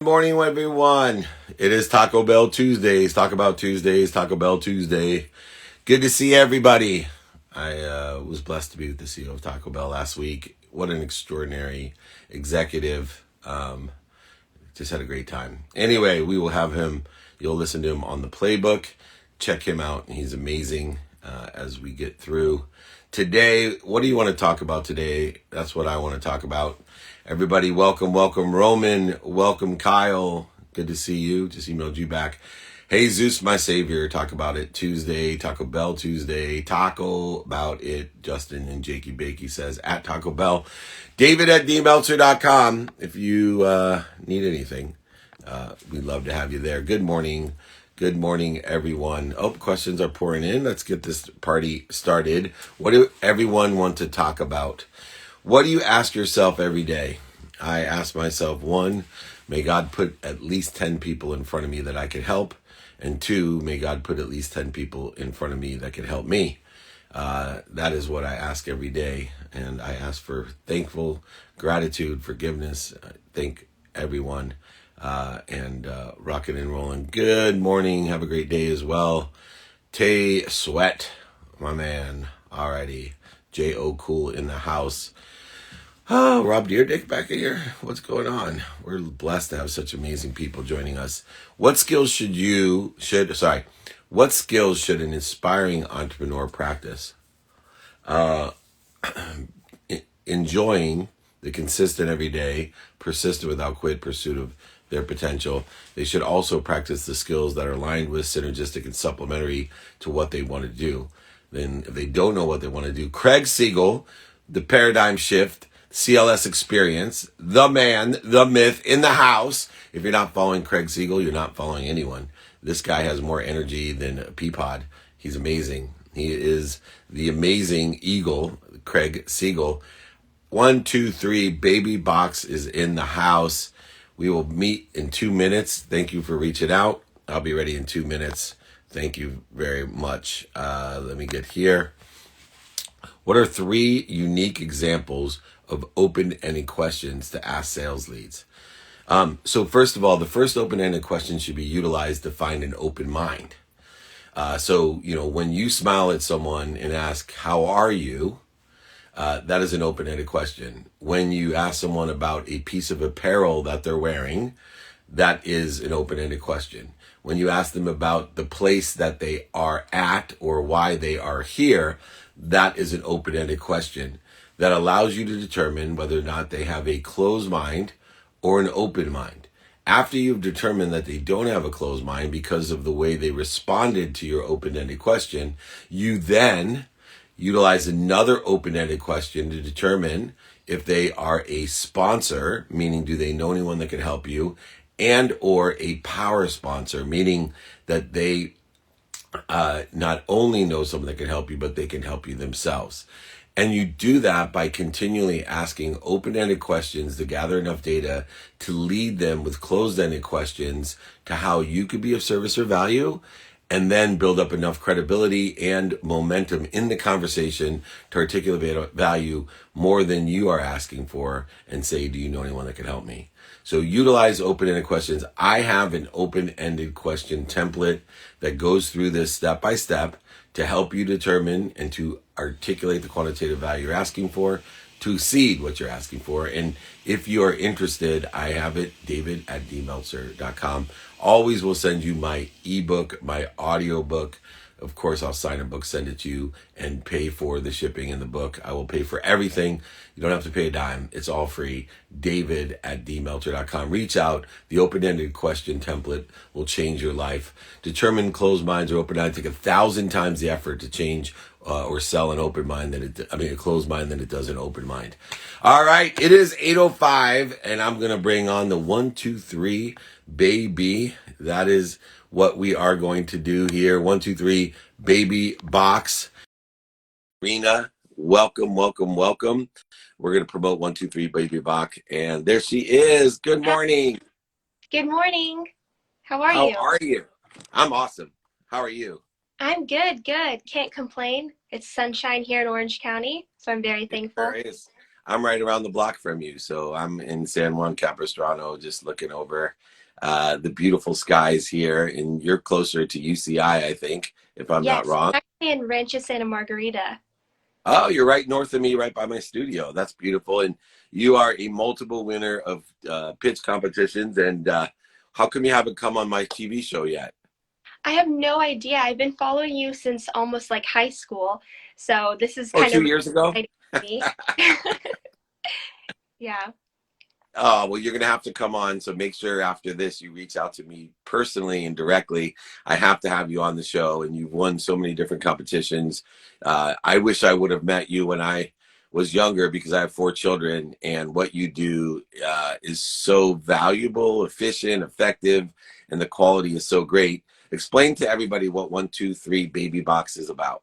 Good morning, everyone. It is Taco Bell Tuesdays. Talk about Tuesdays. Taco Bell Tuesday. Good to see everybody. I was blessed to be with the CEO of Taco Bell last week. What an extraordinary executive. Just had a great time. Anyway, we will have him. You'll listen to him on the playbook. Check him out. He's amazing as we get through. Today, what do you want to talk about today? That's what I want to talk about. Everybody, welcome Roman, welcome Kyle. Good to see you. Just emailed you back. Hey, Zeus, my savior. Talk about it Tuesday, Taco Bell Tuesday. Taco about it. Justin and Jakey Bakey says at Taco Bell. David at dmeltzer.com. If you need anything, we'd love to have you there. Good morning. Good morning, everyone. Oh, questions are pouring in. Let's get this party started. What do everyone want to talk about? What do you ask yourself every day? I ask myself, 1, may God put at least 10 people in front of me that I could help. And 2, may God put at least 10 people in front of me that could help me. That is what I ask every day. And I ask for thankful gratitude, forgiveness. Thank everyone. Rocking and rolling. Good morning. Have a great day as well. Tay Sweat, my man. Alrighty. J.O. Cool in the house. Oh, Rob Deerdick back here. What's going on? We're blessed to have such amazing people joining us. What skills should an inspiring entrepreneur practice? Enjoying the consistent everyday, persistent without quit pursuit of their potential. They should also practice the skills that are aligned with, synergistic, and supplementary to what they want to do. Then if they don't know what they want to do, Craig Siegel, the paradigm shift, CLS experience, the man, the myth in the house. If you're not following Craig Siegel, you're not following anyone. This guy has more energy than a pea pod. He's amazing. He is the amazing eagle, Craig Siegel. 1, 2, 3, Baby Box is in the house. We will meet in 2 minutes. Thank you for reaching out. I'll be ready in 2 minutes. Thank you very much. Let me get here. What are 3 unique examples of open-ended questions to ask sales leads? So first of all, the first open-ended question should be utilized to find an open mind. When you smile at someone and ask, how are you? That is an open-ended question. When you ask someone about a piece of apparel that they're wearing, that is an open-ended question. When you ask them about the place that they are at or why they are here, that is an open-ended question that allows you to determine whether or not they have a closed mind or an open mind. After you've determined that they don't have a closed mind because of the way they responded to your open-ended question, you then utilize another open-ended question to determine if they are a sponsor, meaning do they know anyone that can help you, and or a power sponsor, meaning that they not only know someone that can help you, but they can help you themselves. And you do that by continually asking open-ended questions to gather enough data to lead them with closed-ended questions to how you could be of service or value, and then build up enough credibility and momentum in the conversation to articulate value more than you are asking for and say, do you know anyone that can help me? So utilize open-ended questions. I have an open-ended question template that goes through this step by step to help you determine and to articulate the quantitative value you're asking for, to exceed what you're asking for. And if you are interested, I have it, David at dmeltzer.com. Always will send you my ebook, my audio book. Of course, I'll sign a book, send it to you, and pay for the shipping in the book. I will pay for everything. You don't have to pay a dime. It's all free. David at dmeltzer.com. Reach out. The open-ended question template will change your life. Determine closed minds or open minds. Take 1,000 times the effort to change or sell an open mind a closed mind than it does an open mind. All right. It is 8:05, and I'm going to bring on the 1, 2, 3, baby. That is what we are going to do here. 1, 2, 3, Baby Box. Rena, welcome. We're going to promote 1, 2, 3, Baby Box. And there she is. Good morning. Good morning. How are How you? are you? I'm awesome. How are you? I'm good. Can't complain. It's sunshine here in Orange County, so I'm very There thankful. is. I'm right around the block from you. So I'm in San Juan Capistrano, just looking over the beautiful skies here. And you're closer to UCI, I think, if I'm not Yes, wrong. I'm actually in Rancho Santa Margarita. Oh, you're right north of me, right by my studio. That's beautiful. And you are a multiple winner of pitch competitions. And how come you haven't come on my TV show yet? I have no idea. I've been following you since almost like high school, so this is Oh, kind two of years ago? exciting for me. Yeah. Oh, well, you're going to have to come on. So make sure after this you reach out to me personally and directly. I have to have you on the show, and you've won so many different competitions. I wish I would have met you when I was younger because I have four children, and what you do is so valuable, efficient, effective, and the quality is so great. Explain to everybody what 123 Baby Box is about.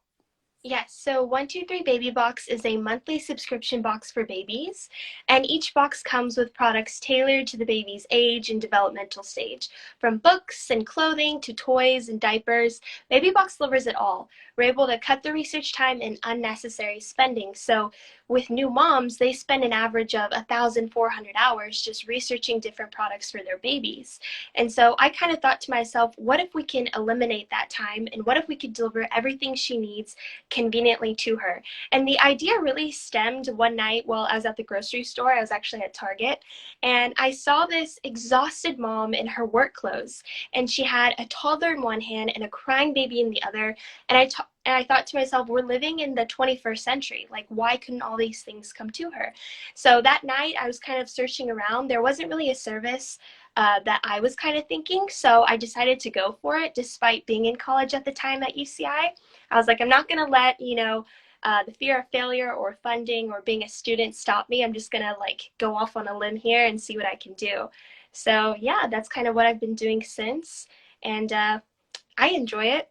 Yes, so 123 Baby Box is a monthly subscription box for babies, and each box comes with products tailored to the baby's age and developmental stage. From books and clothing to toys and diapers, Baby Box delivers it all. We're able to cut the research time and unnecessary spending. So, with new moms, they spend an average of 1,400 hours just researching different products for their babies. And so I kind of thought to myself, what if we can eliminate that time and what if we could deliver everything she needs conveniently to her. And the idea really stemmed one night while I was at the grocery store. I was actually at Target, and I saw this exhausted mom in her work clothes, and she had a toddler in one hand and a crying baby in the other. And I thought to myself, we're living in the 21st century. Like, why couldn't all these things come to her? So that night, I was kind of searching around. There wasn't really a service that I was kind of thinking. So I decided to go for it despite being in college at the time at UCI. I was like, I'm not going to let, the fear of failure or funding or being a student stop me. I'm just going to like go off on a limb here and see what I can do. So yeah, that's kind of what I've been doing since. And I enjoy it.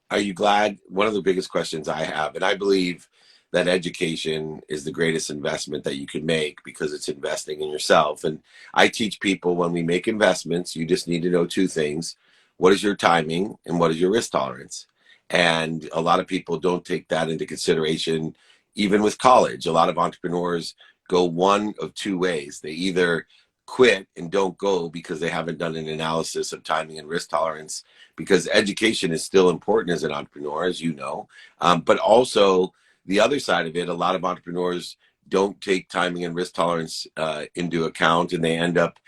Are you glad? One of the biggest questions I have, and I believe that education is the greatest investment that you can make because it's investing in yourself. And I teach people when we make investments, you just need to know two things. What is your timing and what is your risk tolerance? And a lot of people don't take that into consideration, even with college. A lot of entrepreneurs go one of two ways. They either quit and don't go because they haven't done an analysis of timing and risk tolerance, because education is still important as an entrepreneur, as you know. But also the other side of it, a lot of entrepreneurs don't take timing and risk tolerance into account, and they end up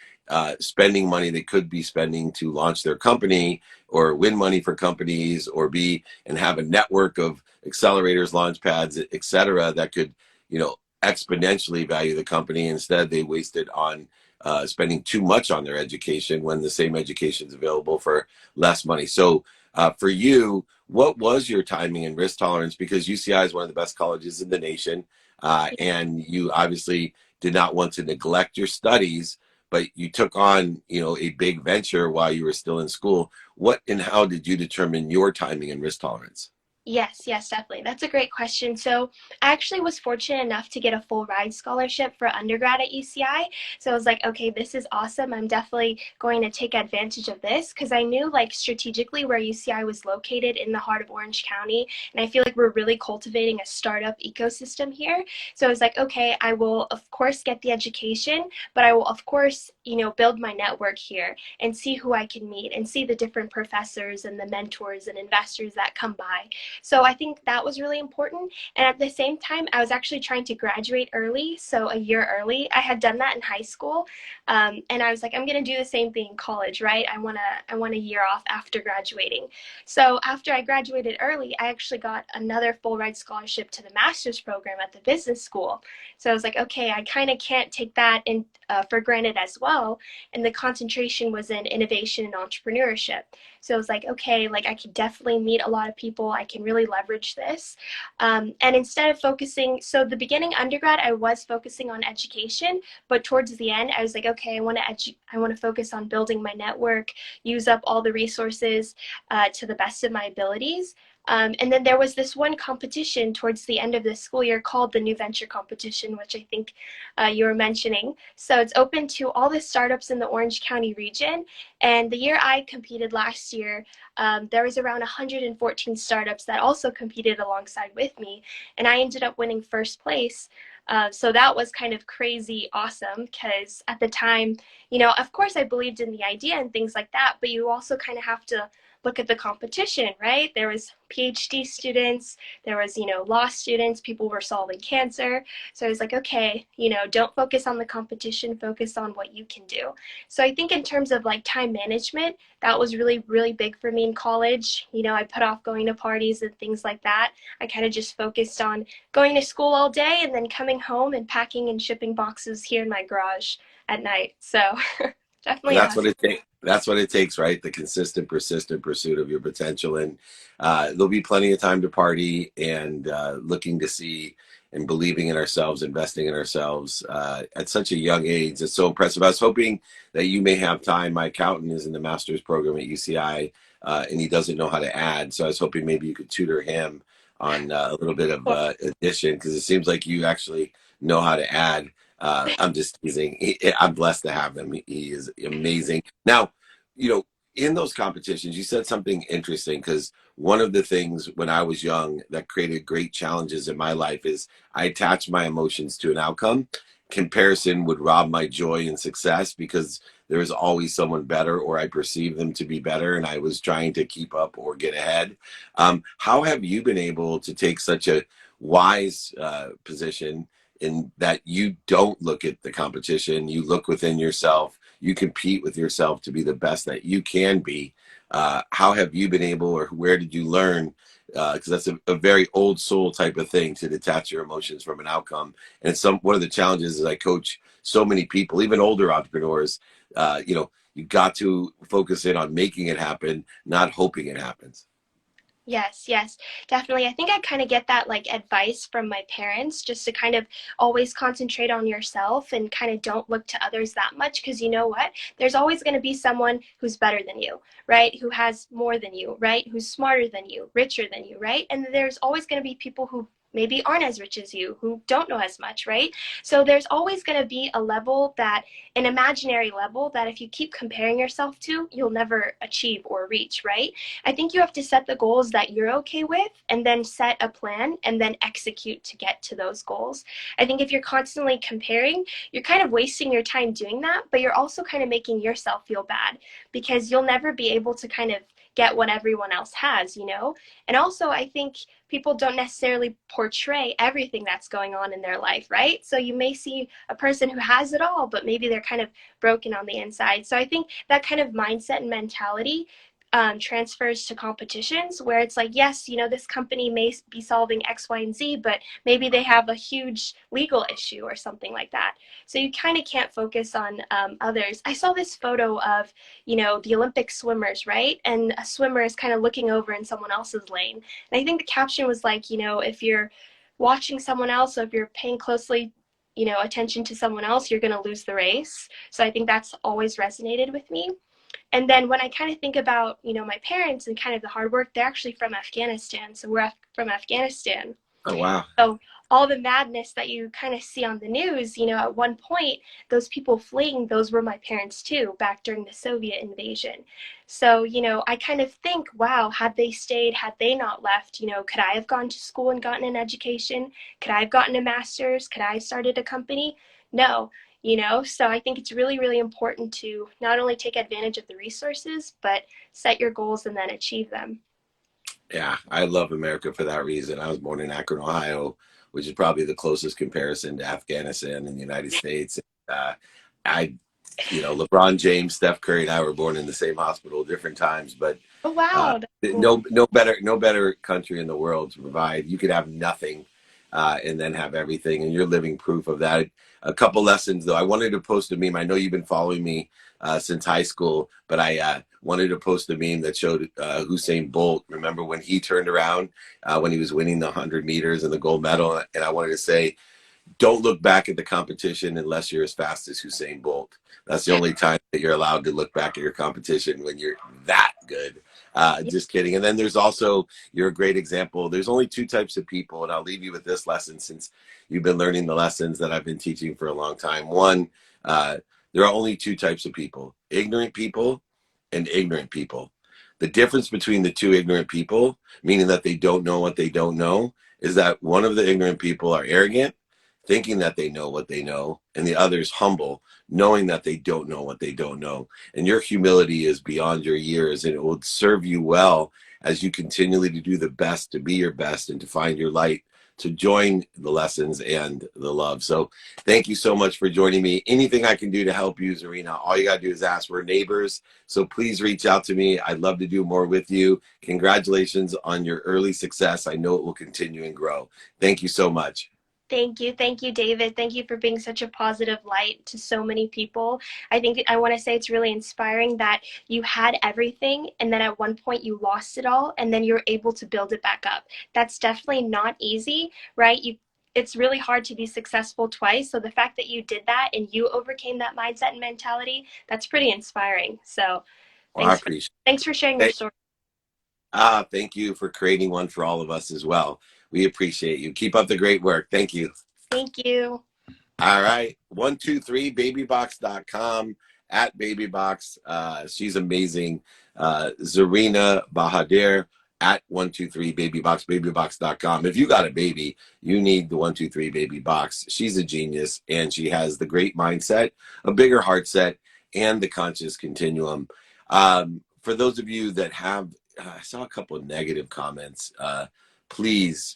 spending money they could be spending to launch their company or win money for companies or be and have a network of accelerators, launch pads, et cetera, that could, exponentially value the company. Instead, they waste it on spending too much on their education when the same education is available for less money. So for you, what was your timing and risk tolerance? Because UCI is one of the best colleges in the nation, and you obviously did not want to neglect your studies, but you took on, a big venture while you were still in school. What and how did you determine your timing and risk tolerance? Yes, yes, definitely. That's a great question. So, I actually was fortunate enough to get a full ride scholarship for undergrad at UCI. So, I was like, okay, this is awesome. I'm definitely going to take advantage of this because I knew, like, strategically where UCI was located in the heart of Orange County. And I feel like we're really cultivating a startup ecosystem here. So, I was like, okay, I will, of course, get the education, but I will, of course, build my network here and see who I can meet and see the different professors and the mentors and investors that come by. So I think that was really important. And at the same time, I was actually trying to graduate early, so a year early. I had done that in high school, and I was like, I'm going to do the same thing in college, right? I want a year off after graduating. So after I graduated early, I actually got another full ride scholarship to the master's program at the business school. So I was like, okay, I kind of can't take that in for granted as well. And the concentration was in innovation and entrepreneurship. So I was like, okay, like I could definitely meet a lot of people. I can really leverage this. And instead of focusing, so the beginning undergrad, I was focusing on education, but towards the end, I was like, okay, I want to focus on building my network, use up all the resources to the best of my abilities. And then there was this one competition towards the end of the school year called the New Venture Competition, which I think you were mentioning. So it's open to all the startups in the Orange County region. And the year I competed last year, there was around 114 startups that also competed alongside with me. And I ended up winning first place. So that was kind of crazy awesome because at the time, you know, of course I believed in the idea and things like that, but you also kind of have to look at the competition, right? There was PhD students, there was, you know, law students, people were solving cancer. So I was like, okay, you know, don't focus on the competition, focus on what you can do. So I think in terms of like time management, that was really, really big for me in college. You know, I put off going to parties and things like that. I kind of just focused on going to school all day and then coming home and packing and shipping boxes here in my garage at night. So And definitely that's awesome. what it takes. That's what it takes, right? The consistent, persistent pursuit of your potential, and there'll be plenty of time to party and looking to see and believing in ourselves, investing in ourselves at such a young age. It's so impressive. I was hoping that you may have time. My accountant is in the master's program at UCI, and he doesn't know how to add. So I was hoping maybe you could tutor him on a little bit of addition, because it seems like you actually know how to add. I'm just teasing. I'm blessed to have him. He is amazing. Now, you know, in those competitions, you said something interesting, because one of the things when I was young that created great challenges in my life is I attached my emotions to an outcome. Comparison would rob my joy and success because there was always someone better, or I perceived them to be better, and I was trying to keep up or get ahead. How have you been able to take such a wise position in that you don't look at the competition, you look within yourself, you compete with yourself to be the best that you can be? How have you been able, or where did you learn? Because that's a very old soul type of thing, to detach your emotions from an outcome. And it's one of the challenges is I coach so many people, even older entrepreneurs. You know, you got to focus in on making it happen, not hoping it happens. Yes, yes, definitely. I think I kind of get that like advice from my parents just to kind of always concentrate on yourself and kind of don't look to others that much because you know what? There's always going to be someone who's better than you, right? Who has more than you, right? Who's smarter than you, richer than you, right? And there's always going to be people who maybe aren't as rich as you, who don't know as much, right? So there's always going to be a level that, an imaginary level that if you keep comparing yourself to, you'll never achieve or reach, right? I think you have to set the goals that you're okay with and then set a plan and then execute to get to those goals. I think if you're constantly comparing, you're kind of wasting your time doing that, but you're also kind of making yourself feel bad because you'll never be able to kind of get what everyone else has, you know? And also, I think people don't necessarily portray everything that's going on in their life, right? So you may see a person who has it all, but maybe they're kind of broken on the inside. So I think that kind of mindset and mentality transfers to competitions where it's like, yes, you know, this company may be solving X, Y, and Z, but maybe they have a huge legal issue or something like that. So you kind of can't focus on others. I saw this photo of, you know, the Olympic swimmers, right? And a swimmer is kind of looking over in someone else's lane. And I think the caption was like, you know, if you're watching someone else, or if you're paying closely, you know, attention to someone else, you're going to lose the race. So I think that's always resonated with me. And then when I kind of think about, you know, my parents and kind of the hard work, they're actually from Afghanistan. So we're from Afghanistan. Oh, wow. So all the madness that you kind of see on the news, you know, at one point, those people fleeing, those were my parents too, back during the Soviet invasion. So, you know, I kind of think, wow, had they stayed, had they not left, you know, could I have gone to school and gotten an education? Could I have gotten a master's? Could I have started a company? No, you know, so I think it's really, really important to not only take advantage of the resources, but set your goals and then achieve them. Yeah, I love America for that reason. I was born in Akron, Ohio, which is probably the closest comparison to Afghanistan in the United States. I, you know, LeBron James, Steph Curry, and I were born in the same hospital, different times, but Oh, wow. That's cool. no better country in the world to provide. You could have nothing, and then have everything, and you're living proof of that. A couple lessons though. I wanted to post a meme. I know you've been following me since high school, but I wanted to post a meme that showed Usain Bolt. Remember when he turned around when he was winning the 100 meters and the gold medal? And I wanted to say, don't look back at the competition unless you're as fast as Usain Bolt. That's the only time that you're allowed to look back at your competition, when you're that good. Just kidding. And then there's also, you're a great example. There's only two types of people, and I'll leave you with this lesson since you've been learning the lessons that I've been teaching for a long time. One, there are only two types of people: ignorant people and ignorant people. The difference between the two ignorant people, meaning that they don't know what they don't know, is that one of the ignorant people are arrogant thinking that they know what they know, and the other is humble, knowing that they don't know what they don't know. And your humility is beyond your years, and it will serve you well as you continually to do the best, to be your best, and to find your light, to join the lessons and the love. So thank you so much for joining me. Anything I can do to help you, Zarina, all you got to do is ask. We're neighbors, so please reach out to me. I'd love to do more with you. Congratulations on your early success. I know it will continue and grow. Thank you so much. Thank you. Thank you, David. Thank you for being such a positive light to so many people. I think I want to say it's really inspiring that you had everything and then at one point you lost it all and then you're able to build it back up. That's definitely not easy, right? It's really hard to be successful twice. So the fact that you did that and you overcame that mindset and mentality, that's pretty inspiring. So Well, I appreciate thanks for sharing your it. story. Thank you for creating one for all of us as well. We appreciate you. Keep up the great work. Thank you. Thank you. All right. 123babybox.com at babybox. She's amazing. Zarina Bahadir at 123babybox, babybox.com. If you got a baby, you need the 123babybox. She's a genius and she has the great mindset, a bigger heart set, and the conscious continuum. For those of you that have, I saw a couple of negative comments. Please,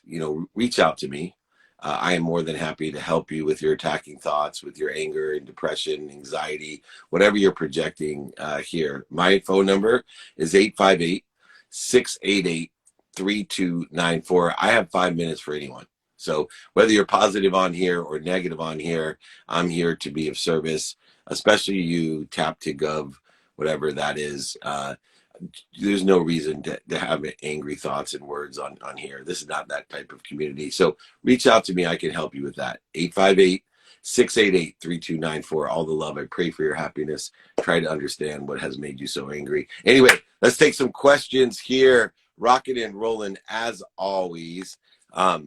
reach out to me. I am more than happy to help you with your attacking thoughts, with your anger and depression, anxiety, whatever you're projecting here. My phone number is 858-688-3294. I have 5 minutes for anyone. So whether you're positive on here or negative on here, I'm here to be of service, especially you tap to gov, whatever that is. There's no reason to have angry thoughts and words on here. This is not that type of community. So reach out to me. I can help you with that. 858-688-3294. All the love. I pray for your happiness. Try to understand what has made you so angry. Anyway, let's take some questions here. Rocking and rolling as always. I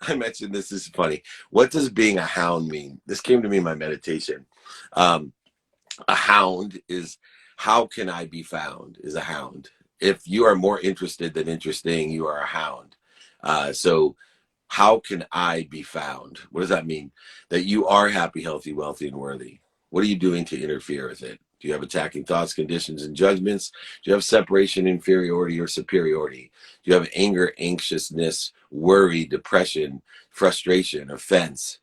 mentioned this is funny. What does being a hound mean? This came to me in my meditation. A hound is, how can I be found, is a hound. If you are more interested than interesting, you are a hound. So how can I be found? What does that mean? That you are happy, healthy, wealthy, and worthy. What are you doing to interfere with it? Do you have attacking thoughts, conditions, and judgments? Do you have separation, inferiority, or superiority? Do you have anger, anxiousness, worry, depression, frustration, offense?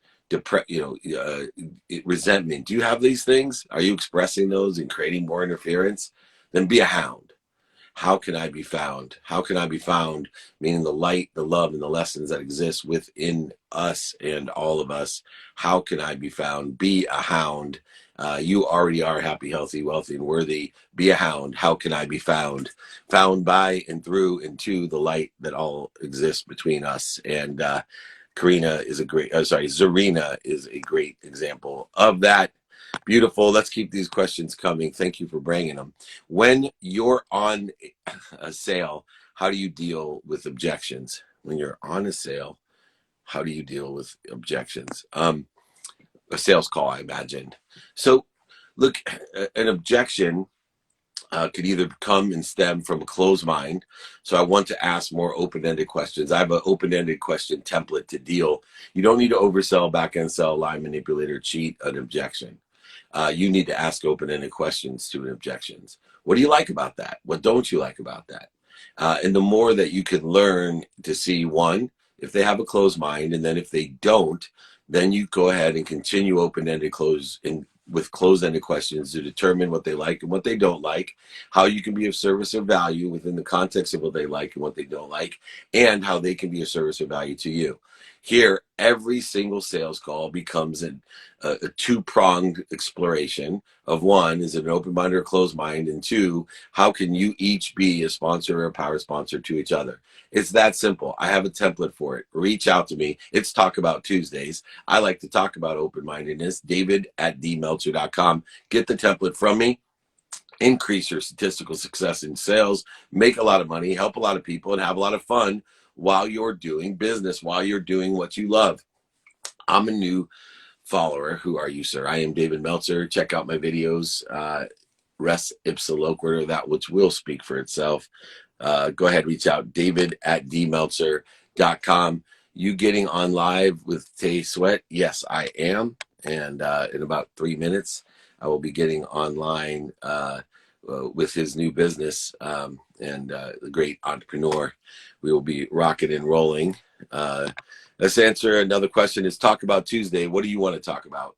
Resentment. Do you have these things? Are you expressing those and creating more interference? Then be a hound. How can I be found? How can I be found? Meaning the light, the love, and the lessons that exist within us and all of us. How can I be found? Be a hound. You already are happy, healthy, wealthy, and worthy. Be a hound. How can I be found? Found by and through and to the light that all exists between us. And Zarina is a great example of that. Beautiful. Let's keep these questions coming. Thank you for bringing them. When you're on a sale, how do you deal with objections? When you're on a sale, how do you deal with objections? A sales call, I imagine. So look, an objection could either come and stem from a closed mind. So I want to ask more open-ended questions. I have an open-ended question template to deal. You don't need to oversell, back-end sell, lie, manipulate, or cheat an objection. You need to ask open-ended questions to an objections. What do you like about that? What don't you like about that? And the more that you can learn to see, one, if they have a closed mind, and then if they don't, then you go ahead and continue open-ended with closed-ended questions to determine what they like and what they don't like, how you can be of service or value within the context of what they like and what they don't like, and how they can be of service or value to you. Here, every single sales call becomes a two-pronged exploration of, one, is it an open mind or a closed mind? And two, how can you each be a sponsor or a power sponsor to each other? It's that simple. I have a template for it. Reach out to me. It's Talk About Tuesdays. I like to talk about open-mindedness. David@dmeltzer.com. Get the template from me. Increase your statistical success in sales, make a lot of money, help a lot of people, and have a lot of fun while you're doing business, while you're doing what you love. I'm a new follower. Who are you, sir? I am David Meltzer. Check out my videos. Res ipsa loquitur, that which will speak for itself. Go ahead, reach out, David@dmeltzer.com. you getting on live with Tay Sweat? Yes, I am. And in about 3 minutes, I will be getting online with his new business and the great entrepreneur. We will be rocking and rolling. Let's answer another question. Is Talk About Tuesday. What do you want to talk about?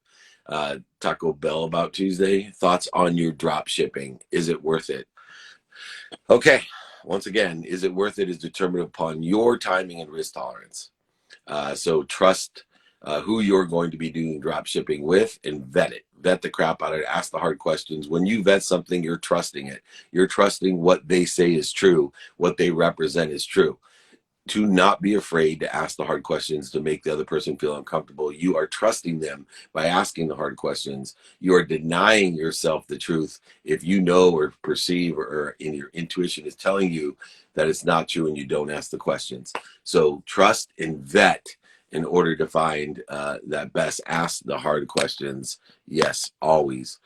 Taco Bell about Tuesday. Thoughts on your drop shipping. Is it worth it? Okay. Once again, is it worth it is determined upon your timing and risk tolerance. So trust who you're going to be doing drop shipping with and vet it. Vet the crap out of it. Ask the hard questions. When you vet something, you're trusting it. You're trusting what they say is true, what they represent is true. To not be afraid to ask the hard questions to make the other person feel uncomfortable. You are trusting them by asking the hard questions. You are denying yourself the truth if you know or perceive or in your intuition is telling you that it's not true and you don't ask the questions. So trust and vet in order to find that best. Ask the hard questions. Yes, always.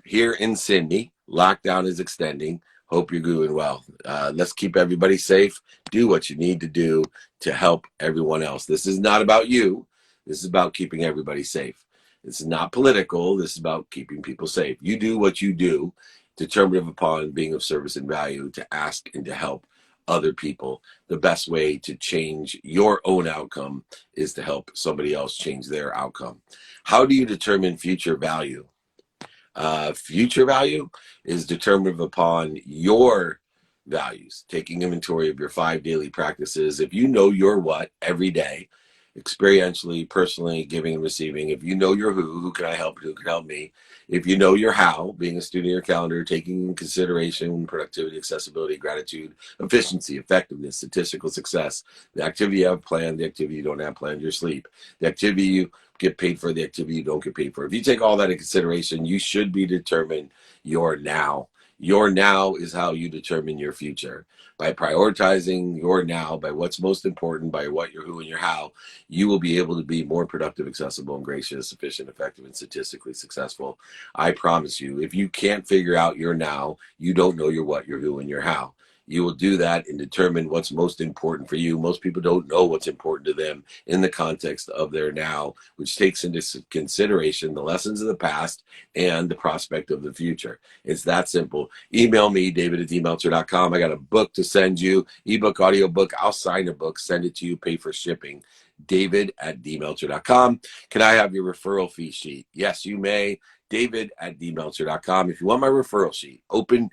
Here in Sydney, lockdown is extending. Hope you're doing well. Let's keep everybody safe. Do what you need to do to help everyone else. This is not about you. This is about keeping everybody safe. This is not political. This is about keeping people safe. You do what you do, determinative upon being of service and value to ask and to help other people. The best way to change your own outcome is to help somebody else change their outcome. How do you determine future value? Future value is determined upon your values, taking inventory of your 5 daily practices. If you know your what every day, experientially, personally, giving and receiving. If you know your who can I help, who can help me? If you know your how, being a student of your calendar, taking in consideration productivity, accessibility, gratitude, efficiency, effectiveness, statistical success, the activity you have planned, the activity you don't have planned, your sleep, the activity you get paid for, the activity you don't get paid for. If you take all that in consideration, you should be determined your now. Your now is how you determine your future. By prioritizing your now, by what's most important, by what your who and your how, you will be able to be more productive, accessible, and gracious, efficient, effective, and statistically successful. I promise you, if you can't figure out your now, you don't know your what, your who, and your how. You will do that and determine what's most important for you. Most people don't know what's important to them in the context of their now, which takes into consideration the lessons of the past and the prospect of the future. It's that simple. Email me, david@dmeltzer.com. I got a book to send you, ebook, audiobook. I'll sign a book, send it to you, pay for shipping. david@dmeltzer.com. Can I have your referral fee sheet? Yes, you may. david@dmeltzer.com. If you want my referral sheet, open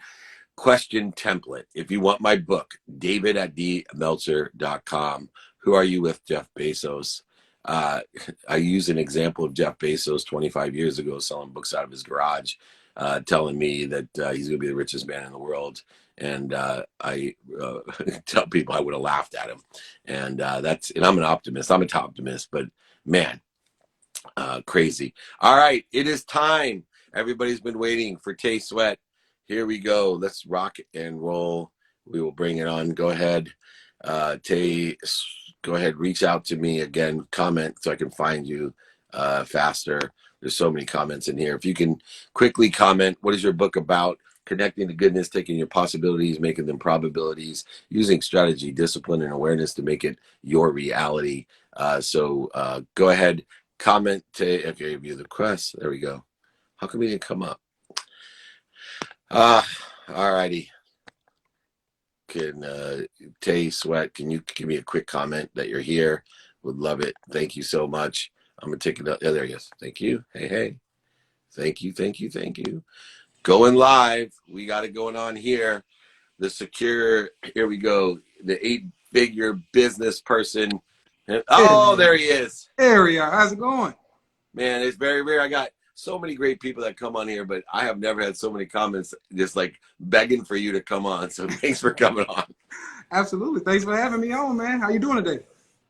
question template. If you want my book, david@dmeltzer.com. Who are you with, Jeff Bezos? I use an example of Jeff Bezos 25 years ago selling books out of his garage, telling me that he's going to be the richest man in the world. And I tell people I would have laughed at him. And and I'm an optimist. I'm a top optimist, but man, crazy. All right, it is time. Everybody's been waiting for Tay Sweat. Here we go. Let's rock and roll. We will bring it on. Go ahead, Tay. Go ahead. Reach out to me again. Comment so I can find you faster. There's so many comments in here. If you can quickly comment, what is your book about? Connecting to goodness, taking your possibilities, making them probabilities, using strategy, discipline, and awareness to make it your reality. So go ahead. Comment. Okay, view the quest. There we go. How come we didn't come up? All righty. Can Tay Sweat, can you give me a quick comment that you're here? Would love it. Thank you so much. I'm gonna take it up. Oh, there he is. Thank you. Hey. Thank you. Going live. We got it going on here. The secure. Here we go. The 8-figure business person. Oh, there he is. Ariel, how's it going? Man, it's very rare. I got so many great people that come on here, but I have never had so many comments just like begging for you to come on. So thanks for coming on. Absolutely. Thanks for having me on, man. How you doing today?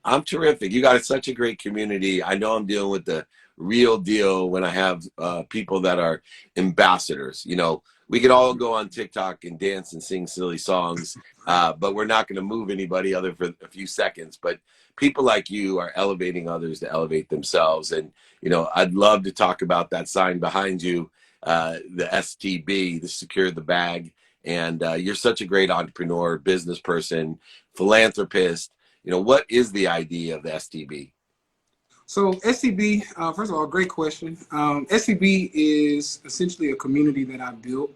I'm terrific. You got such a great community. I know I'm dealing with the real deal when I have people that are ambassadors. You know, we could all go on TikTok and dance and sing silly songs, but we're not going to move anybody other for a few seconds. But people like you are elevating others to elevate themselves. And, you know, I'd love to talk about that sign behind you, the STB, the Secure the Bag. And you're such a great entrepreneur, business person, philanthropist. what is the idea of the STB? So STB, first of all, great question. STB is essentially a community that I built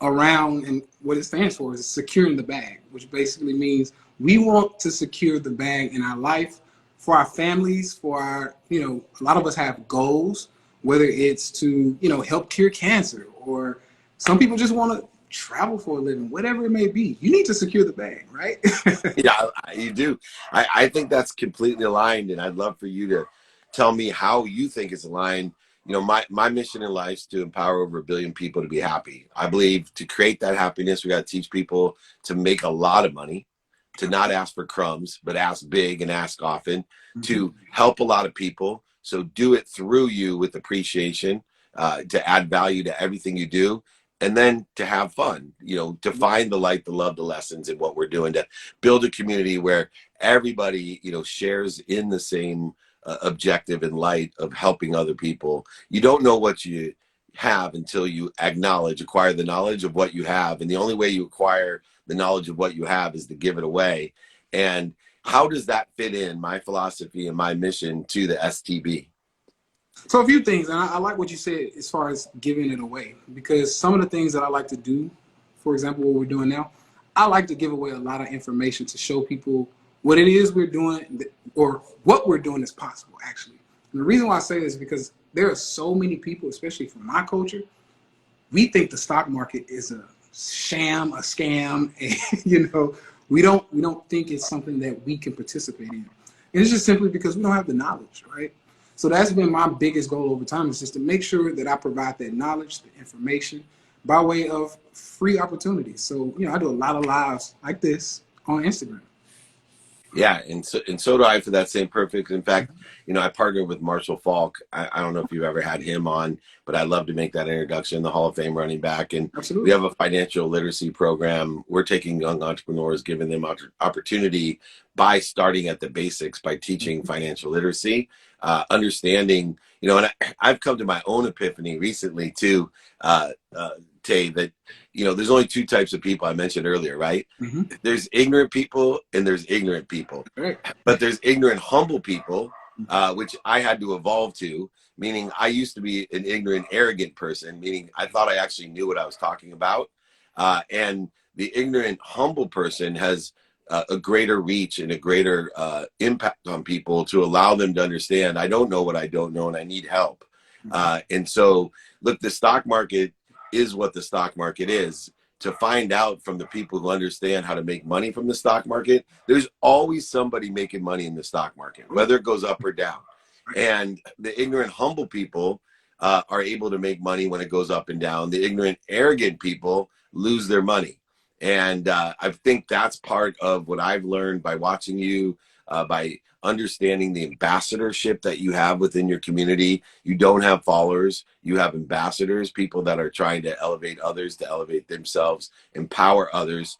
around, and what it stands for is securing the bag, which basically means we want to secure the bag in our life, for our families, for our, a lot of us have goals, whether it's to, help cure cancer, or some people just want to travel for a living, whatever it may be. You need to secure the bag, right? Yeah, you do. I think that's completely aligned, and I'd love for you to tell me how you think it's aligned. My mission in life is to empower over 1 billion people to be happy. I believe to create that happiness, we got to teach people to make a lot of money, to not ask for crumbs, but ask big and ask often, to help a lot of people. So do it through you with appreciation, to add value to everything you do. And then to have fun, to find the light, the love, the lessons in what we're doing, to build a community where everybody, shares in the same objective and light of helping other people. You don't know what you have until you acquire the knowledge of what you have. And the only way you acquire the knowledge of what you have is to give it away. And how does that fit in my philosophy and my mission to the STB? So a few things, and I like what you said as far as giving it away, because some of the things that I like to do, for example, what we're doing now, I like to give away a lot of information to show people what it is we're doing, or what we're doing is possible, actually. And the reason why I say this is because there are so many people, especially from my culture, we think the stock market is a sham, a scam, and we don't think it's something that we can participate in. And it's just simply because we don't have the knowledge, right? So that's been my biggest goal over time, is just to make sure that I provide that knowledge, the information, by way of free opportunities. So, I do a lot of lives like this on Instagram. Yeah, and so do I, for that same purpose. In fact, I partnered with Faulk. I don't know if you've ever had him on, but I'd love to make that introduction, the Hall of Fame running back. And Absolutely. We have a financial literacy program. We're taking young entrepreneurs, giving them opportunity by starting at the basics, by teaching financial literacy, understanding, and I've come to my own epiphany recently too, Tay, that there's only 2 types of people I mentioned earlier, right? There's ignorant people and there's ignorant people. Right. But there's ignorant, humble people, which I had to evolve to, meaning I used to be an ignorant, arrogant person, meaning I thought I actually knew what I was talking about. And the ignorant, humble person has a greater reach and a greater impact on people, to allow them to understand, I don't know what I don't know and I need help. And so, look, the stock market is what the stock market is. To find out from the people who understand how to make money from the stock market, there's always somebody making money in the stock market, whether it goes up or down. And the ignorant, humble people are able to make money when it goes up and down. The ignorant, arrogant people lose their money. And I think that's part of what I've learned by watching you, by understanding the ambassadorship that you have within your community. You don't have followers, you have ambassadors, people that are trying to elevate others, to elevate themselves, empower others.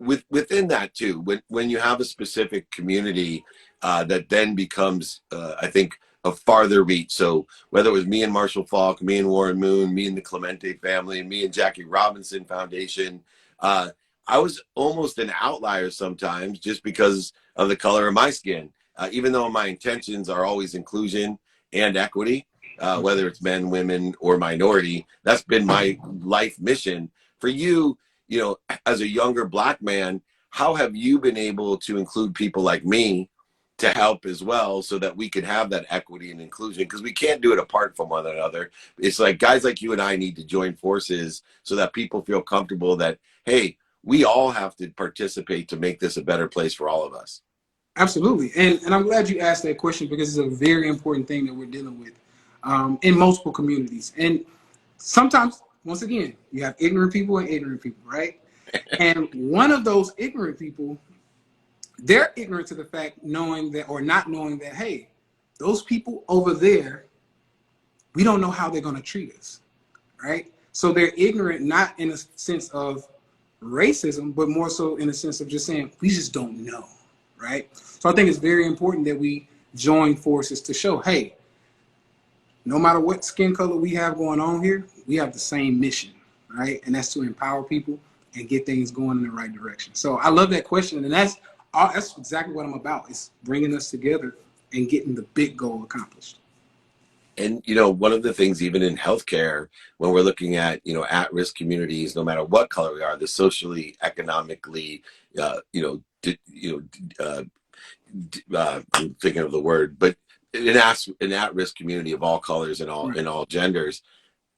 Within that too, when you have a specific community that then becomes, I think, a farther reach. So whether it was me and Marshall Faulk, me and Warren Moon, me and the Clemente family, me and Jackie Robinson Foundation, I was almost an outlier sometimes just because of the color of my skin, even though my intentions are always inclusion and equity, whether it's men, women, or minority. That's been my life mission. For you, as a younger Black man, how have you been able to include people like me to help as well, so that we can have that equity and inclusion? Because we can't do it apart from one another. It's like guys like you and I need to join forces so that people feel comfortable that, hey, we all have to participate to make this a better place for all of us. Absolutely. And I'm glad you asked that question, because it's a very important thing that we're dealing with in multiple communities. And sometimes, once again, you have ignorant people and ignorant people, right? And one of those ignorant people, they're ignorant to the fact, knowing that, or not knowing that, hey, those people over there, we don't know how they're going to treat us, right? So they're ignorant, not in a sense of racism, but more so in a sense of just saying, we just don't know, right? So I think it's very important that we join forces to show, hey, no matter what skin color we have going on here, we have the same mission, right? And that's to empower people and get things going in the right direction. So I love that question. And that's that's exactly what I'm about. It's bringing us together and getting the big goal accomplished. And, you know, one of the things, even in healthcare, when we're looking at, you know, at-risk communities, no matter what color we are, the socially, economically, I'm thinking of the word, but an at-risk community of all colors and all, Right. and all genders,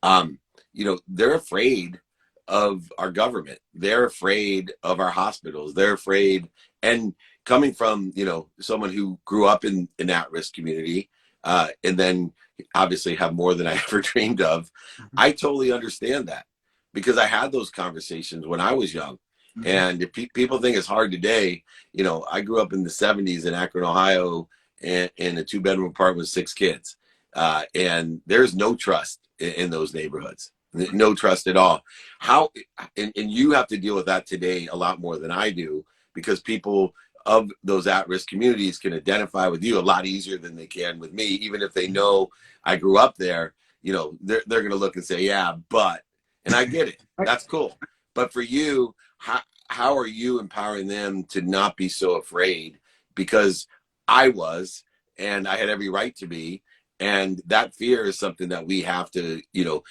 you know, they're afraid of our government. They're afraid of our hospitals. They're afraid. And coming from, you know, someone who grew up in an at-risk community, and then obviously have more than I ever dreamed of, I totally understand that, because I had those conversations when I was young. And if people think it's hard today, you know, I grew up in the 70s in Akron, Ohio, and in a 2-bedroom apartment with 6 kids. And there's no trust in those neighborhoods. No trust at all. How, and you have to deal with that today a lot more than I do, because people of those at-risk communities can identify with you a lot easier than they can with me. Even if they know I grew up there, you know, they're going to look and say, yeah, but, and I get it. That's cool. But for you, how are you empowering them to not be so afraid? Because I was, and I had every right to be. And that fear is something that we have to, you know,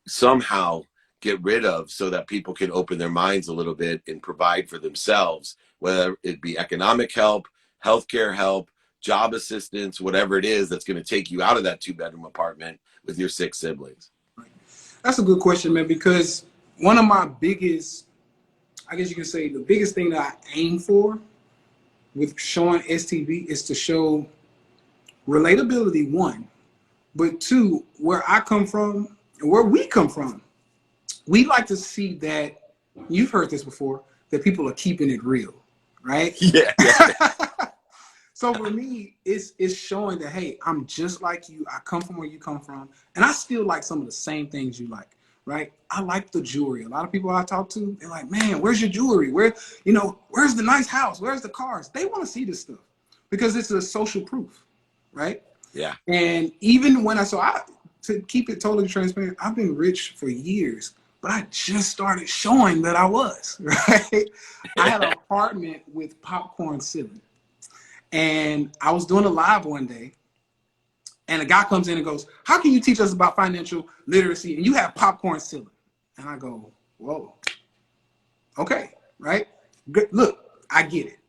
somehow get rid of, so that people can open their minds a little bit and provide for themselves, whether it be economic help, healthcare help, job assistance, whatever it is that's going to take you out of that 2-bedroom apartment with your 6 siblings. That's a good question, man, because one of my biggest, I guess you can say, the biggest thing that I aim for with showing STV is to show relatability, one, but two, where I come from and where we come from. We like to see that, you've heard this before, that people are keeping it real, right? Yeah. So for me, it's showing that, hey, I'm just like you. I come from where you come from, and I still like some of the same things you like, right? I like the jewelry. A lot of people I talk to, they're like, man, where's your jewelry? Where's the nice house? Where's the cars? They want to see this stuff because it's a social proof, right? Yeah. And even when to keep it totally transparent, I've been rich for years, but I just started showing that I was, right? I had an apartment with popcorn ceiling. And I was doing a live one day, and a guy comes in and goes, how can you teach us about financial literacy and you have popcorn ceiling? And I go, whoa, okay, right? Good. Look, I get it.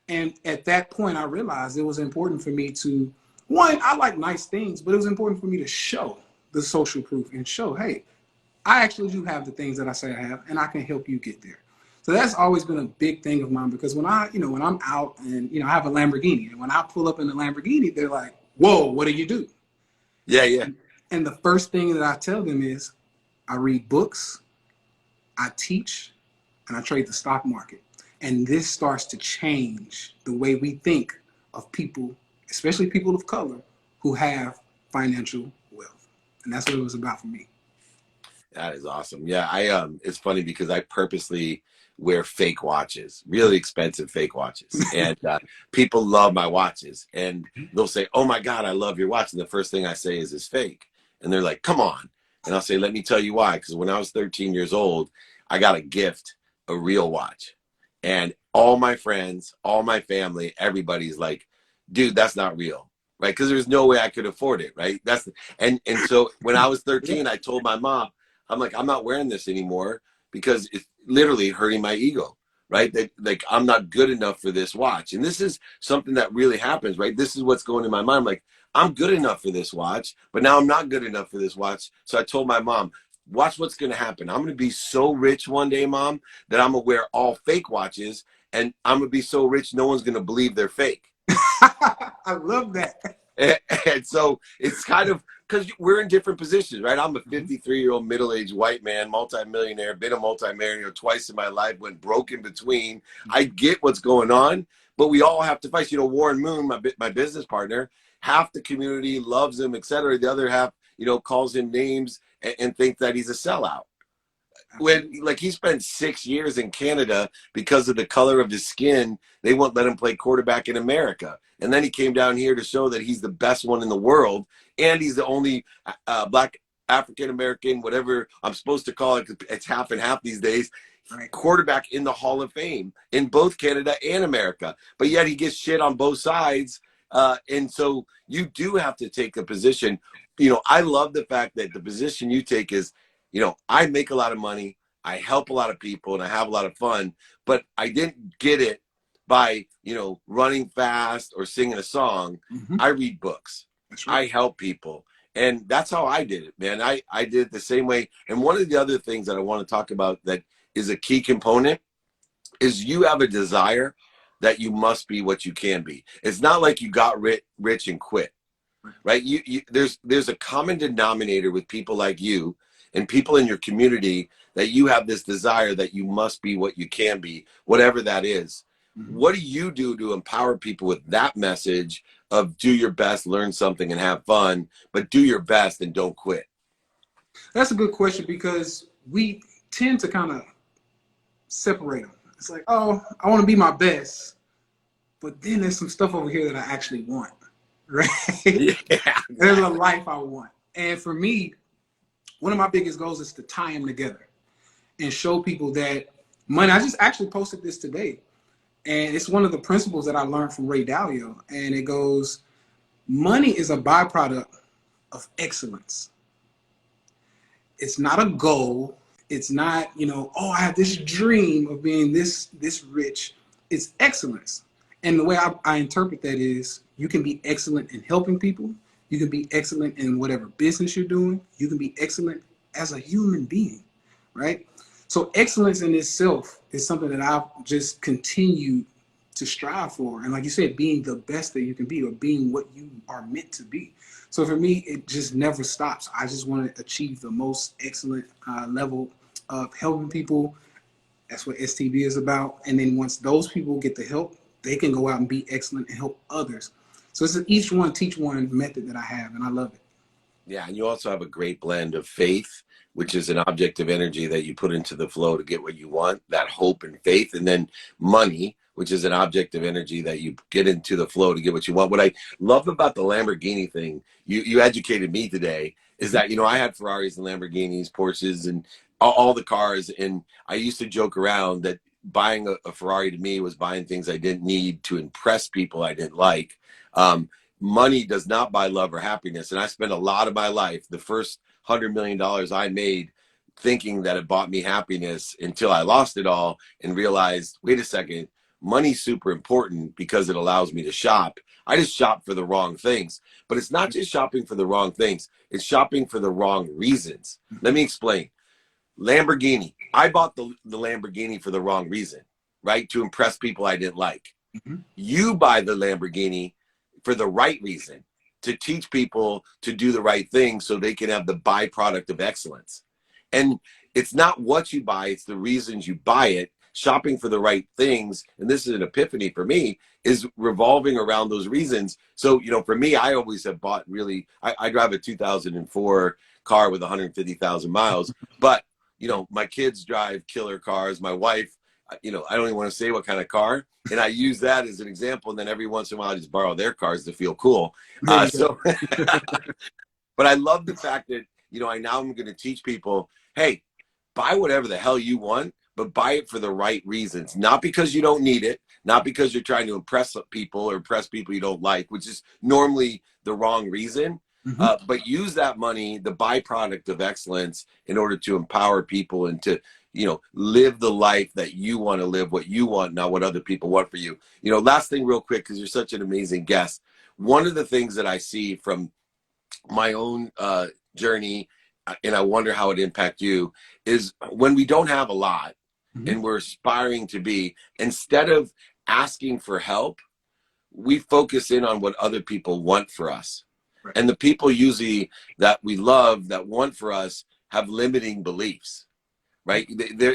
And at that point, I realized it was important for me to, one, I like nice things, but it was important for me to show the social proof and show, hey, I actually do have the things that I say I have, and I can help you get there. So that's always been a big thing of mine, because when I'm out and, I have a Lamborghini, and when I pull up in the Lamborghini, they're like, whoa, what do you do? Yeah. And the first thing that I tell them is, I read books, I teach, and I trade the stock market. And this starts to change the way we think of people, especially people of color, who have financial wealth. And that's what it was about for me. That is awesome. Yeah, it's funny because I purposely wear fake watches, really expensive fake watches. And people love my watches. And they'll say, oh my God, I love your watch. And the first thing I say is, it's fake. And they're like, come on. And I'll say, let me tell you why. Because when I was 13 years old, I got a real watch. And all my friends, all my family, everybody's like, dude, that's not real. Right? Because there's no way I could afford it. Right? And so when I was 13, I told my mom, I'm like, I'm not wearing this anymore because it's literally hurting my ego, right? That, like, I'm not good enough for this watch. And this is something that really happens, right? This is what's going in my mind. Like, I'm good enough for this watch, but now I'm not good enough for this watch. So I told my mom, watch what's going to happen. I'm going to be so rich one day, Mom, that I'm going to wear all fake watches, and I'm going to be so rich, no one's going to believe they're fake. I love that. And so it's kind of, because we're in different positions, right? I'm a 53-year-old middle-aged white man, multimillionaire, been a multimillionaire twice in my life, went broke in between. I get what's going on, but we all have to fight. Warren Moon, my business partner, half the community loves him, et cetera. The other half, calls him names and think that he's a sellout. When, like, he spent 6 years in Canada because of the color of his skin, they won't let him play quarterback in America. And then he came down here to show that he's the best one in the world, and he's the only black African American, whatever I'm supposed to call it, 'cause it's half and half these days. Right. quarterback in the Hall of Fame in both Canada and America, but yet he gets shit on both sides. And so you do have to take a position. I love the fact that the position you take is, I make a lot of money, I help a lot of people, and I have a lot of fun, but I didn't get it by, running fast or singing a song. Mm-hmm. I read books. That's right. I help people. And that's how I did it, man. I did it the same way. And one of the other things that I want to talk about that is a key component is you have a desire that you must be what you can be. It's not like you got rich and quit, right? There's a common denominator with people like you and people in your community that you have this desire that you must be what you can be, whatever that is. Mm-hmm. What do you do to empower people with that message of do your best, learn something, and have fun, but do your best and don't quit? That's a good question, because we tend to kind of separate them. It's like, oh, I want to be my best, but then there's some stuff over here that I actually want, right? Yeah. There's a life I want. And for me, one of my biggest goals is to tie them together and show people that money, I just actually posted this today, and it's one of the principles that I learned from Ray Dalio, and it goes, money is a byproduct of excellence. It's not a goal. It's not, oh, I have this dream of being this rich. It's excellence. And the way I interpret that is, you can be excellent in helping people. You can be excellent in whatever business you're doing. You can be excellent as a human being, right? So excellence in itself is something that I've just continued to strive for. And like you said, being the best that you can be, or being what you are meant to be. So for me, it just never stops. I just want to achieve the most excellent level of helping people. That's what STB is about. And then once those people get the help, they can go out and be excellent and help others. So it's an each one, teach one method that I have, and I love it. Yeah, and you also have a great blend of faith, which is an object of energy that you put into the flow to get what you want, that hope and faith, and then money, which is an object of energy that you get into the flow to get what you want. What I love about the Lamborghini thing, you educated me today, is that, I had Ferraris and Lamborghinis, Porsches, and all the cars, and I used to joke around that buying a Ferrari to me was buying things I didn't need to impress people I didn't like. Money does not buy love or happiness, and I spent a lot of my life, the first $100 million I made, thinking that it bought me happiness, until I lost it all and realized, wait a second, money's super important because it allows me to shop. I just shop for the wrong things. But it's not just shopping for the wrong things, it's shopping for the wrong reasons. Let me explain. Lamborghini. I bought the Lamborghini for the wrong reason, right? To impress people I didn't like. Mm-hmm. You buy the Lamborghini for the right reason, to teach people to do the right thing so they can have the byproduct of excellence. And it's not what you buy, it's the reasons you buy it. Shopping for the right things, and this is an epiphany for me, is revolving around those reasons. So, for me, I always have bought I drive a 2004 car with 150,000 miles, but, my kids drive killer cars. My wife, I don't even want to say what kind of car. And I use that as an example. And then every once in a while, I just borrow their cars to feel cool. But I love the fact that, I now am going to teach people, hey, buy whatever the hell you want, but buy it for the right reasons. Not because you don't need it, not because you're trying to impress people or impress people you don't like, which is normally the wrong reason. Mm-hmm. But use that money, the byproduct of excellence, in order to empower people and to, live the life that you want to live, what you want, not what other people want for you. Last thing real quick, because you're such an amazing guest. One of the things that I see from my own journey, and I wonder how it impacts you, is when we don't have a lot, mm-hmm. and we're aspiring to be, instead of asking for help, we focus in on what other people want for us. Right. And the people usually that we love, that want for us, have limiting beliefs, right?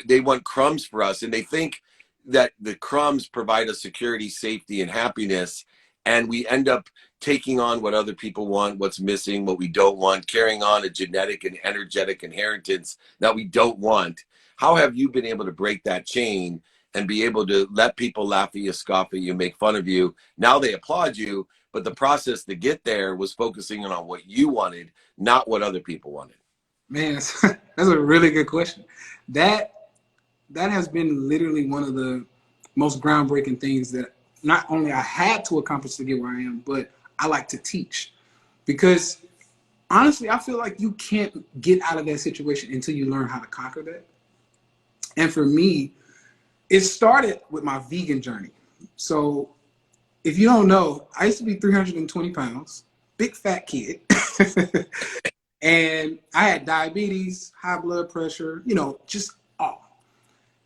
They want crumbs for us, and they think that the crumbs provide us security, safety, and happiness. And we end up taking on what other people want, what's missing, what we don't want, carrying on a genetic and energetic inheritance that we don't want. How have you been able to break that chain and be able to let people laugh at you, scoff at you, make fun of you? Now they applaud you, but the process to get there was focusing on what you wanted, not what other people wanted. Man, that's a really good question. That that has been literally one of the most groundbreaking things that not only I had to accomplish to get where I am, but I like to teach. Because honestly, I feel like you can't get out of that situation until you learn how to conquer that. And for me, it started with my vegan journey. So if you don't know, I used to be 320 pounds, big fat kid. And I had diabetes, high blood pressure, you know, just all.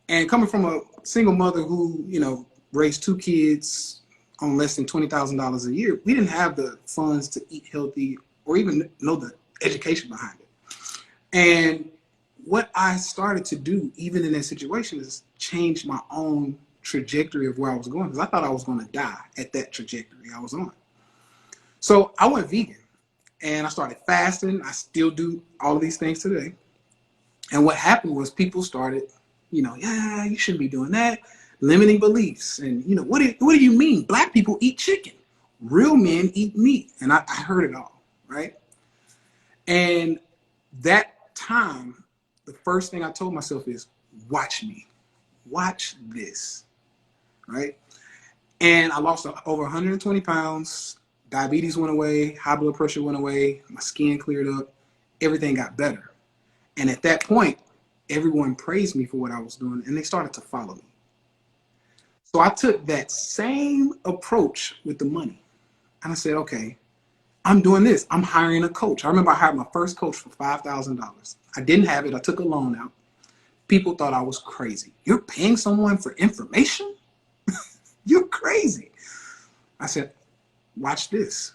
And coming from a single mother who, you know, raised 2 kids on less than $20,000 a year, we didn't have the funds to eat healthy or even know the education behind it. And what I started to do, even in that situation, is change my own trajectory of where I was going, because I thought I was going to die at that trajectory I was on. So I went vegan and I started fasting. I still do all of these things today. And what happened was people started, you know, yeah, you shouldn't be doing that. Limiting beliefs. And, you know, what do you mean? Black people eat chicken. Real men eat meat. And I heard it all, right? And that time, the first thing I told myself is, watch me. Watch this, right? And I lost over 120 pounds. Diabetes went away. High blood pressure went away. My skin cleared up. Everything got better. And at that point, everyone praised me for what I was doing, and they started to follow me. So I took that same approach with the money. And I said, okay, I'm doing this. I'm hiring a coach. I remember I hired my first coach for $5,000. I didn't have it. I took a loan out. People thought I was crazy. You're paying someone for information? You're crazy. I said, watch this.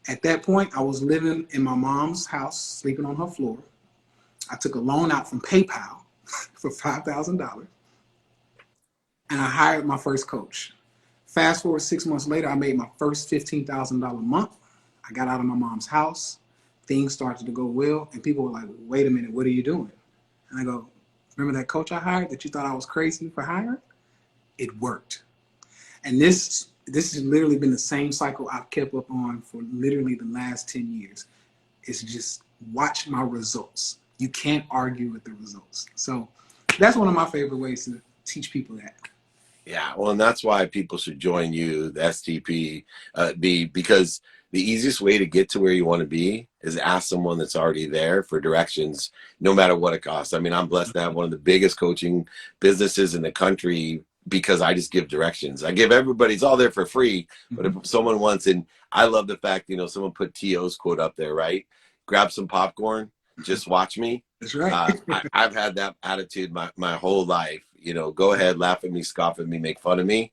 At that point, I was living in my mom's house, sleeping on her floor. I took a loan out from PayPal for $5,000, and I hired my first coach. Fast forward 6 months later, I made my first $15,000 a month. I got out of my mom's house. Things started to go well, and people were like, wait a minute, what are you doing? And I go, remember that coach I hired that you thought I was crazy for hiring? It worked. And this has literally been the same cycle I've kept up on for literally the last 10 years. It's just watch my results. You can't argue with the results. So that's one of my favorite ways to teach people that. Yeah, well, and that's why people should join you, the STP, because the easiest way to get to where you want to be is ask someone that's already there for directions, no matter what it costs. I mean, I'm blessed to have one of the biggest coaching businesses in the country because I just give directions. I give everybody, it's all there for free. But if someone wants, and I love the fact, you know, someone put T.O.'s quote up there, right? Grab some popcorn, just watch me. That's right. I've had that attitude my whole life. You know, go ahead, laugh at me, scoff at me, make fun of me,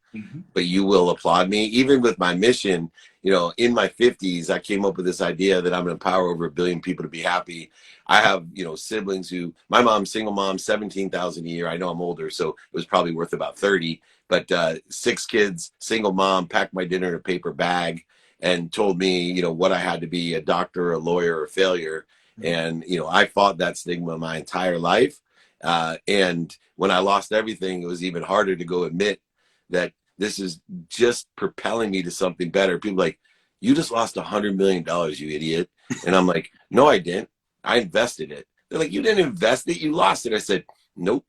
but you will applaud me. Even with my mission, you know, in my 50s, I came up with this idea that I'm going to empower over 1 billion people to be happy. I have, you know, siblings who, my mom's single mom, 17,000 a year. I know I'm older, so it was probably worth about 30, but 6 kids, single mom, packed my dinner in a paper bag and told me, you know, what I had to be, a doctor, a lawyer, a failure. And, you know, I fought that stigma my entire life. And when I lost everything, it was even harder to go admit that this is just propelling me to something better. People are like, you just lost $100 million, you idiot. And I'm like, no, I didn't. I invested it. They're like, you didn't invest it, you lost it. I said, nope.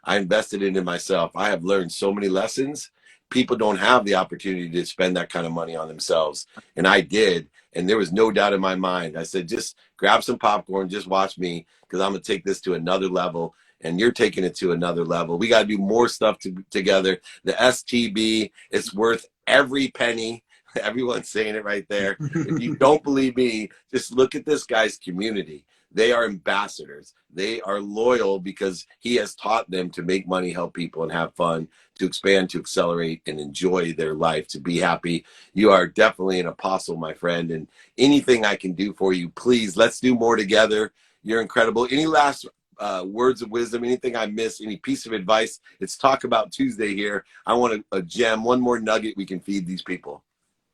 I invested it in myself. I have learned so many lessons. People don't have the opportunity to spend that kind of money on themselves. And I did. And there was no doubt in my mind. I said, just grab some popcorn, just watch me, because I'm going to take this to another level. And you're taking it to another level. We got to do more stuff together. The STB, it's worth every penny. Everyone's saying it right there. If you don't believe me, just look at this guy's community. They are ambassadors. They are loyal because he has taught them to make money, help people, and have fun, to expand, to accelerate, and enjoy their life, to be happy. You are definitely an apostle, my friend. And anything I can do for you, please, let's do more together. You're incredible. Any last words of wisdom, anything I missed, any piece of advice? It's Talk About Tuesday here. I want a gem, one more nugget we can feed these people.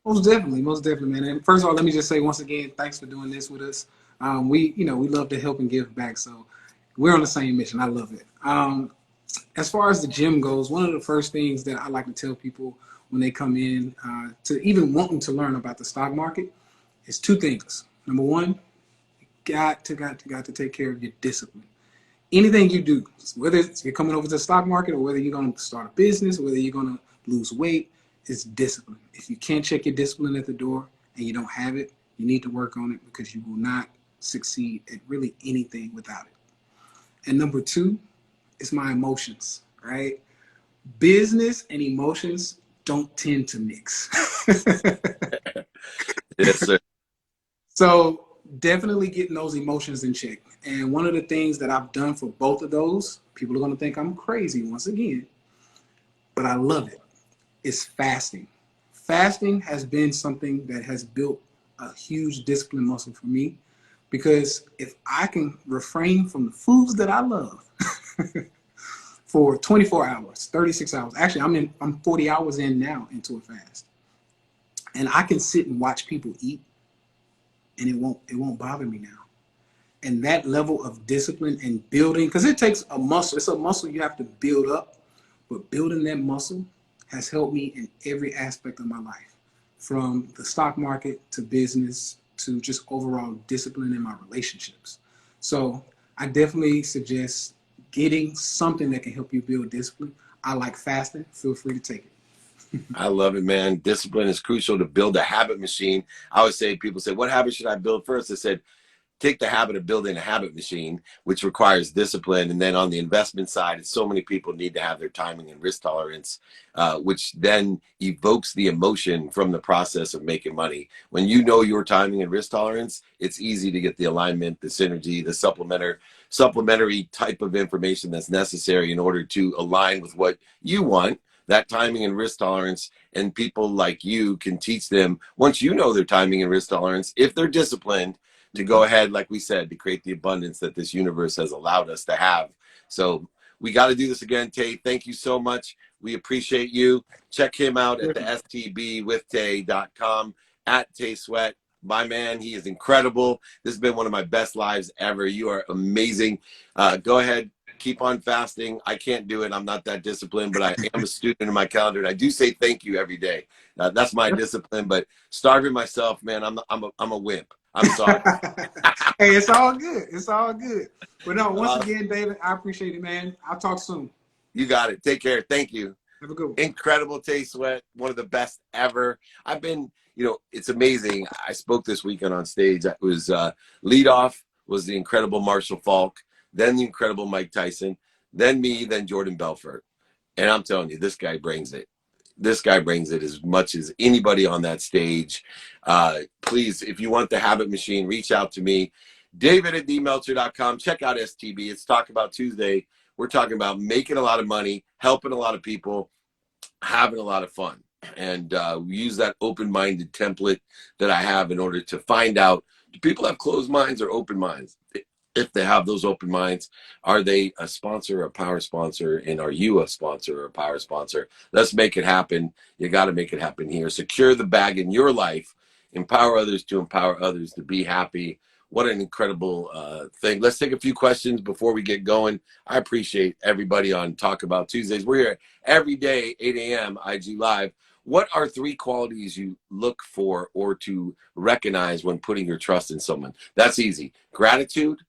Most definitely, man. And first of all, let me just say once again, thanks for doing this with us. We love to help and give back, so we're on the same mission. I love it. As far as the gym goes, one of the first things that I like to tell people when they come in to even wanting to learn about the stock market is 2 things. Number one, you got to take care of your discipline. anything you do, whether you're coming over to the stock market or whether you're going to start a business, whether you're going to lose weight, it's discipline. If you can't check your discipline at the door and you don't have it, you need to work on it because you will not succeed at really anything without it. And number two is my emotions, right? Business and emotions don't tend to mix. Yes, sir. So definitely getting those emotions in check. And one of the things that I've done for both of those, people are going to think I'm crazy once again, but I love it, is fasting. Fasting has been something that has built a huge discipline muscle for me because if I can refrain from the foods that I love for 24 hours, 36 hours, actually I'm 40 hours in now into a fast, and I can sit and watch people eat and it won't bother me now. And that level of discipline and building, because it takes a muscle, it's a muscle you have to build up, but building that muscle has helped me in every aspect of my life, from the stock market to business to just overall discipline in my relationships. So I definitely suggest getting something that can help you build discipline. I like fasting. Feel free to take it. I love it, man. Discipline is crucial to build a habit machine. I always say, people say, what habit should I build first? I said, take the habit of building a habit machine, which requires discipline. And then on the investment side, so many people need to have their timing and risk tolerance, which then evokes the emotion from the process of making money. When you know your timing and risk tolerance, it's easy to get the alignment, the synergy, the supplementary type of information that's necessary in order to align with what you want. That timing and risk tolerance, and people like you can teach them, once you know their timing and risk tolerance, if they're disciplined, to go ahead, like we said, to create the abundance that this universe has allowed us to have. So we got to do this again, Tay. Thank you so much. We appreciate you. Check him out at the stbwithtay.com, at Tay Sweat. My man, he is incredible. This has been one of my best lives ever. You are amazing. Go ahead. Keep on fasting. I can't do it. I'm not that disciplined, but I am a student in my calendar, and I do say thank you every day. That's my discipline. But starving myself, man, I'm a wimp. I'm sorry. Hey, it's all good. It's all good. But no, once again, David, I appreciate it, man. I'll talk soon. You got it. Take care. Thank you. Have a good one. Incredible Tay Sweat, one of the best ever. I've been, it's amazing. I spoke this weekend on stage. It was lead off was the incredible Marshall Faulk, then the incredible Mike Tyson, then me, then Jordan Belfort. And I'm telling you, this guy brings it. This guy brings it as much as anybody on that stage. Please, if you want the habit machine, reach out to me. David@dmeltzer.com. Check out STB. It's Talk About Tuesday. We're talking about making a lot of money, helping a lot of people, having a lot of fun. And we use that open-minded template that I have in order to find out, do people have closed minds or open minds? If they have those open minds, are they a sponsor, a power sponsor, and are you a sponsor or a power sponsor? Let's make it happen. You got to make it happen here. Secure the bag in your life. Empower others to be happy. What an incredible thing. Let's take a few questions before we get going. I appreciate everybody on Talk About Tuesdays. We're here every day, 8 a.m. IG Live. What are 3 qualities you look for or to recognize when putting your trust in someone? That's easy. Gratitude,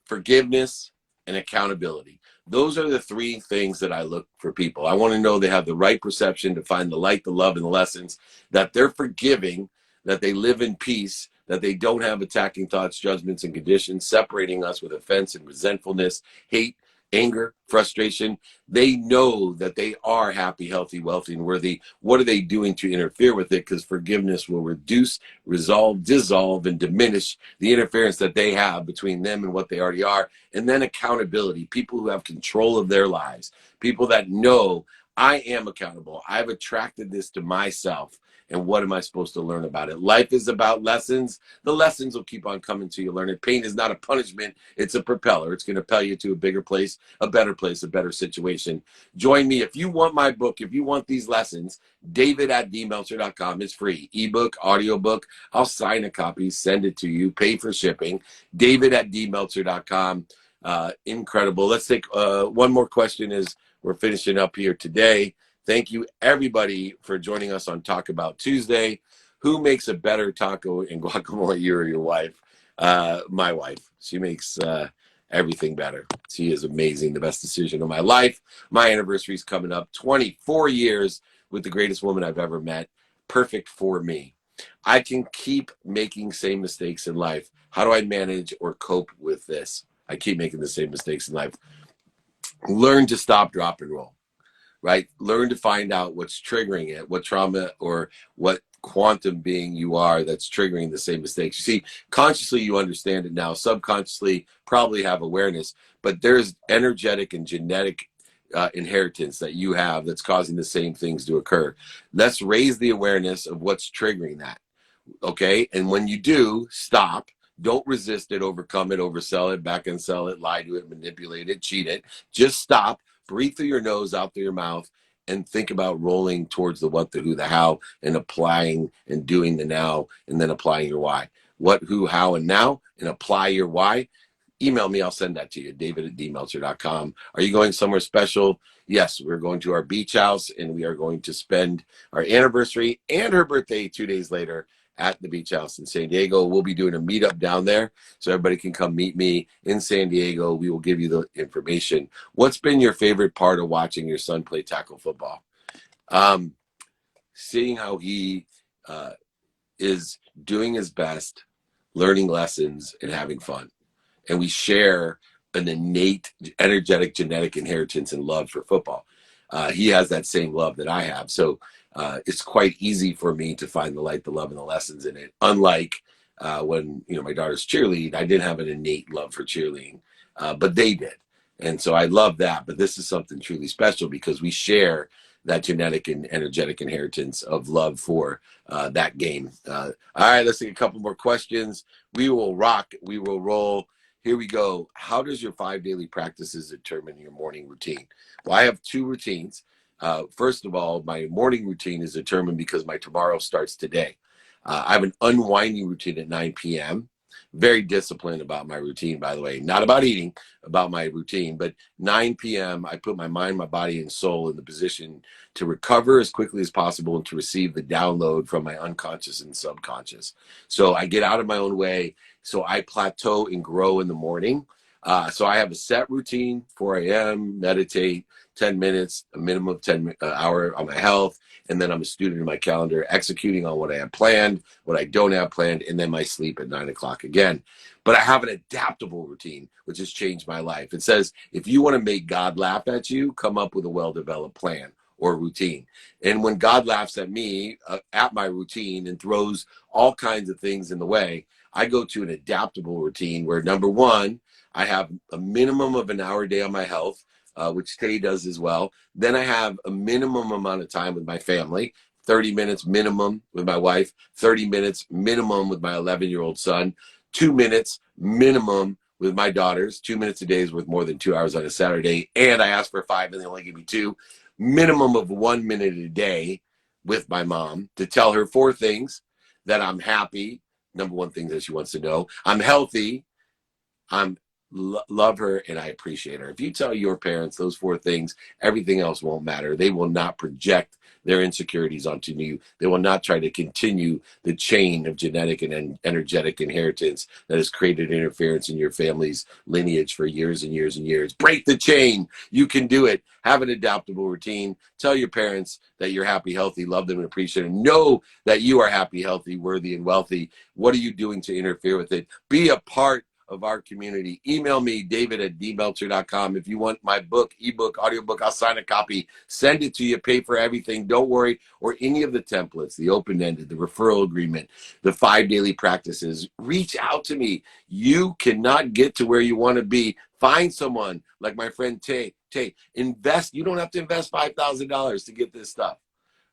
forgiveness, and accountability. Those are the 3 things that I look for people. I want to know they have the right perception to find the light, the love, and the lessons, that they're forgiving, that they live in peace, that they don't have attacking thoughts, judgments, and conditions, separating us with offense and resentfulness, hate, anger, frustration. They know that they are happy, healthy, wealthy, and worthy. What are they doing to interfere with it? Because forgiveness will reduce, resolve, dissolve, and diminish the interference that they have between them and what they already are. And then accountability, people who have control of their lives, people that know I am accountable. I've attracted this to myself. And what am I supposed to learn about it? Life is about lessons. The lessons will keep on coming to you. Learn it. Pain is not a punishment. It's a propeller. It's going to propel you to a bigger place, a better situation. Join me. If you want my book, if you want these lessons, David@dmeltzer.com is free. Ebook, audiobook. I'll sign a copy, send it to you, pay for shipping. David@dmeltzer.com. Incredible. Let's take one more question as we're finishing up here today. Thank you, everybody, for joining us on Talk About Tuesday. Who makes a better taco and guacamole, you or your wife? My wife. She makes everything better. She is amazing. The best decision of my life. My anniversary is coming up. 24 years with the greatest woman I've ever met. Perfect for me. I can keep making same mistakes in life. How do I manage or cope with this? I keep making the same mistakes in life. Learn to stop, drop, and roll. Right? Learn to find out what's triggering it, what trauma or what quantum being you are that's triggering the same mistakes. You see, consciously you understand it now. Subconsciously probably have awareness, but there's energetic and genetic inheritance that you have that's causing the same things to occur. Let's raise the awareness of what's triggering that. Okay. And when you do, stop. Don't resist it, overcome it, oversell it, back and sell it, lie to it, manipulate it, cheat it. Just stop, breathe through your nose, out through your mouth, and think about rolling towards the what, the who, the how, and applying and doing the now, and then applying your why. What, who, how, and now, and apply your why. Email me, I'll send that to you, david@dmeltzer.com. Are you going somewhere special? Yes, we're going to our beach house, and we are going to spend our anniversary and her birthday 2 days later at the beach house in San Diego. We'll be doing a meetup down there, so everybody can come meet me in San Diego. We will give you the information. What's been your favorite part of watching your son play tackle football? Seeing how he is doing his best, learning lessons, and having fun. And we share an innate, energetic, genetic inheritance and love for football. He has that same love that I have. So it's quite easy for me to find the light, the love, and the lessons in it. Unlike when my daughters cheerlead, I didn't have an innate love for cheerleading, but they did. And so I love that. But this is something truly special because we share that genetic and energetic inheritance of love for that game. All right, let's take a couple more questions. We will rock. We will roll. Here we go. How does your 5 daily practices determine your morning routine? Well, I have 2 routines. First of all, my morning routine is determined because my tomorrow starts today. I have an unwinding routine at 9 p.m. Very disciplined about my routine, by the way. Not about eating, about my routine. But 9 p.m., I put my mind, my body, and soul in the position to recover as quickly as possible and to receive the download from my unconscious and subconscious. So I get out of my own way. So I plateau and grow in the morning. So I have a set routine, 4 a.m., meditate, 10 minutes, a minimum of 10 hour on my health. And then I'm a student in my calendar, executing on what I have planned, what I don't have planned, and then my sleep at 9 o'clock again. But I have an adaptable routine, which has changed my life. It says, if you want to make God laugh at you, come up with a well-developed plan or routine. And when God laughs at me, at my routine, and throws all kinds of things in the way, I go to an adaptable routine where, number one, I have a minimum of an hour a day on my health, which Tay does as well. Then I have a minimum amount of time with my family, 30 minutes minimum with my wife, 30 minutes minimum with my 11-year-old son, 2 minutes minimum with my daughters. 2 minutes a day is worth more than 2 hours on a Saturday. And I asked for 5 and they only give me 2. Minimum of 1 minute a day with my mom to tell her 4 things: that I'm happy. Number one thing that she wants to know. I'm healthy. I'm love her, and I appreciate her. If you tell your parents those 4 things, everything else won't matter. They will not project their insecurities onto you. They will not try to continue the chain of genetic and energetic inheritance that has created interference in your family's lineage for years and years and years. Break the chain. You can do it. Have an adaptable routine. Tell your parents that you're happy, healthy, love them, and appreciate them. Know that you are happy, healthy, worthy, and wealthy. What are you doing to interfere with it? Be a part of our community. Email me, david@dmeltzer.com. If you want my book, ebook, audiobook, I'll sign a copy. Send it to you. Pay for everything. Don't worry. Or any of the templates, the open-ended, the referral agreement, the 5 daily practices. Reach out to me. You cannot get to where you want to be. Find someone like my friend Tay. Invest. You don't have to invest $5,000 to get this stuff,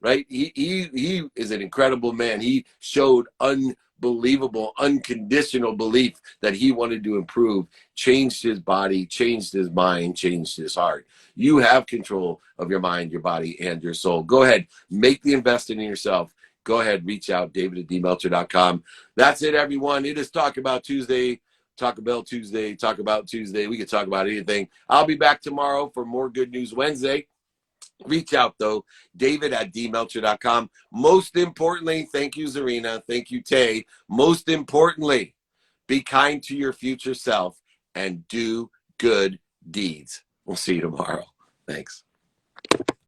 right? He is an incredible man. He showed unbelievable, unconditional belief that he wanted to improve, changed his body, changed his mind, changed his heart. You have control of your mind, your body, and your soul. Go ahead, make the investment in yourself. Go ahead, reach out, david@dmeltzer.com. That's it, everyone. It is Talk About Tuesday. Talk About Tuesday. Talk About Tuesday. We can talk about anything. I'll be back tomorrow for more Good News Wednesday. Reach out, though, david@dmeltzer.com. Most importantly, thank you, Zarina. Thank you, Tay. Most importantly, be kind to your future self and do good deeds. We'll see you tomorrow. Thanks.